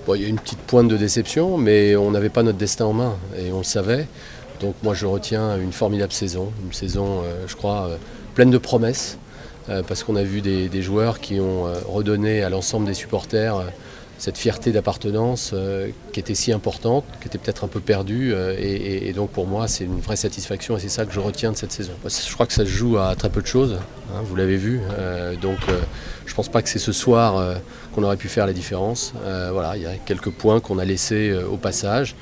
Bon, il y a une petite pointe de déception, mais on n'avait pas notre destin en main et on le savait. Donc moi je retiens une formidable saison, une saison je crois pleine de promesses, parce qu'on a vu des joueurs qui ont redonné à l'ensemble des supporters cette fierté d'appartenance qui était si importante, qui était peut-être un peu perdue. Et donc pour moi c'est une vraie satisfaction et c'est ça que je retiens de cette saison. Je crois que ça se joue à très peu de choses, hein, vous l'avez vu. Donc je ne pense pas que c'est ce soir qu'on aurait pu faire la différence. Voilà, il y a quelques points qu'on a laissés au passage.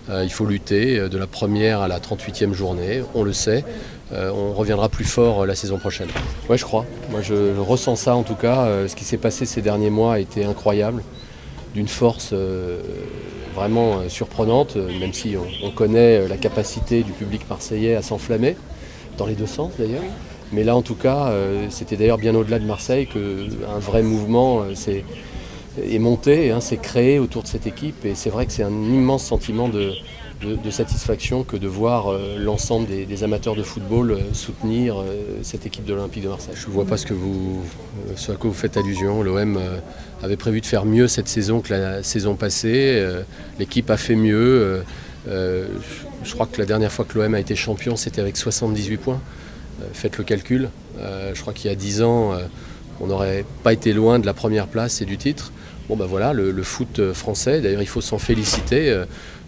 Il faut lutter de la première à la 38e journée, on le sait. On reviendra plus fort la saison prochaine. Ouais, je crois. Moi, je ressens ça en tout cas. Ce qui s'est passé ces derniers mois a été incroyable, d'une force vraiment surprenante, même si on connaît la capacité du public marseillais à s'enflammer, dans les deux sens d'ailleurs. Mais là, en tout cas, c'était d'ailleurs bien au-delà de Marseille qu'un vrai mouvement est monté, s'est créé autour de cette équipe. Et c'est vrai que c'est un immense sentiment de satisfaction que de voir l'ensemble des amateurs de football soutenir cette équipe de l'Olympique de Marseille. Je ne vois pas ce à quoi vous faites allusion. L'OM avait prévu de faire mieux cette saison que la saison passée. L'équipe a fait mieux. Je crois que la dernière fois que l'OM a été champion, c'était avec 78 points. Faites le calcul. Je crois qu'il y a 10 ans, on n'aurait pas été loin de la première place et du titre. Bon ben voilà, le foot français, d'ailleurs il faut s'en féliciter,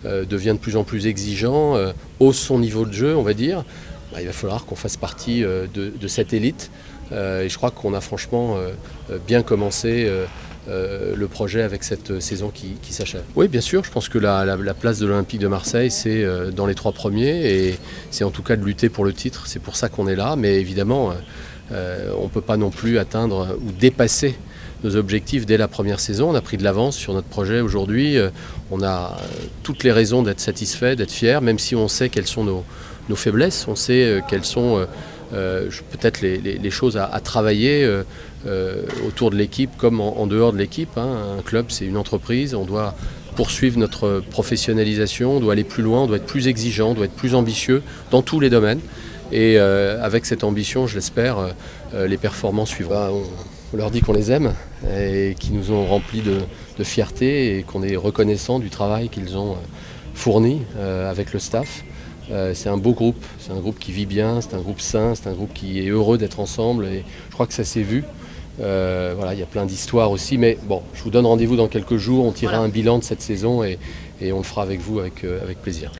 devient de plus en plus exigeant, hausse son niveau de jeu on va dire. Il va falloir qu'on fasse partie de cette élite et je crois qu'on a franchement bien commencé le projet avec cette saison qui s'achève. Oui bien sûr, je pense que la place de l'Olympique de Marseille c'est dans les 3 premiers et c'est en tout cas de lutter pour le titre, c'est pour ça qu'on est là, mais évidemment on ne peut pas non plus atteindre ou dépasser nos objectifs dès la première saison. On a pris de l'avance sur notre projet aujourd'hui. On a toutes les raisons d'être satisfait, d'être fier, même si on sait quelles sont nos faiblesses. On sait quelles sont peut-être les choses à travailler autour de l'équipe comme en dehors de l'équipe. Un club, c'est une entreprise. On doit poursuivre notre professionnalisation. On doit aller plus loin, on doit être plus exigeant, on doit être plus ambitieux dans tous les domaines. Et avec cette ambition, je l'espère, les performances suivront. On leur dit qu'on les aime et qu'ils nous ont remplis de fierté et qu'on est reconnaissant du travail qu'ils ont fourni avec le staff. C'est un beau groupe, c'est un groupe qui vit bien, c'est un groupe sain, c'est un groupe qui est heureux d'être ensemble et je crois que ça s'est vu. Voilà, il y a plein d'histoires aussi, mais bon, je vous donne rendez-vous dans quelques jours, on tirera un bilan de cette saison et on le fera avec vous avec plaisir.